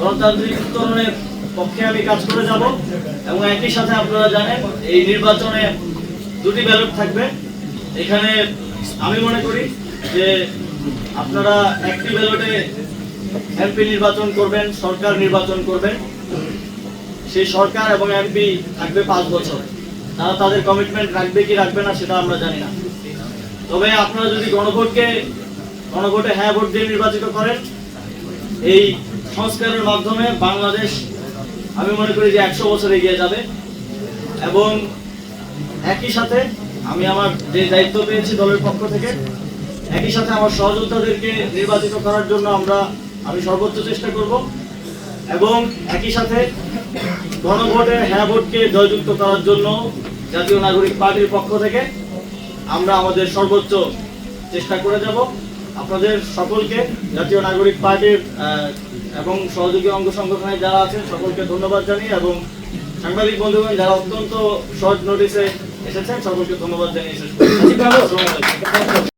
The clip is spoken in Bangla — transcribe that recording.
গণতান্ত্রিক উত্তরণের পক্ষে আমি কাজ করে যাব এবং একই সাথে আপনারা জানেন এই নির্বাচনে দুটি ব্যালট থাকবে। এখানে আমি মনে করি যে আপনারা একটি ব্যালটে এমপি নির্বাচন করবেন, সরকার নির্বাচন করবেন। সেই সরকার এবং এমপি থাকবে 5 বছর। তারা তাদের কমিটমেন্ট রাখবে কি রাখবে না সেটা আমরা জানি না। তবে আপনারা যদি গণভোটে হ্যাঁ ভোট দিয়ে নির্বাচিত করেন, এই সংস্কারের মাধ্যমে বাংলাদেশ আমি মনে করি যে 100 বছর এগিয়ে যাবে। এবং একই সাথে আমি আমার যে দায়িত্ব পেয়েছি দলের পক্ষ থেকে, একই সাথে আমার সহযোদ্ধাদেরকে নির্বাচিত করার জন্য আমি সর্বোচ্চ চেষ্টা করব এবং একই সাথে গণভোটে হ্যাঁ ভোটকে জয়যুক্ত করার জন্য জাতীয় নাগরিক পার্টির পক্ষ থেকে আমরা আমাদের সর্বোচ্চ চেষ্টা করে যাব। আপনাদের সকলকে জাতীয় নাগরিক পার্টির এবং সহযোগী অঙ্গ সংগঠনের যারা আছেন সকলকে ধন্যবাদ জানিয়ে এবং সাংবাদিক বন্ধুগণ যারা অত্যন্ত শর্ট নোটিসে এসেছেন সকলকে ধন্যবাদ জানিয়ে শেষ করছি।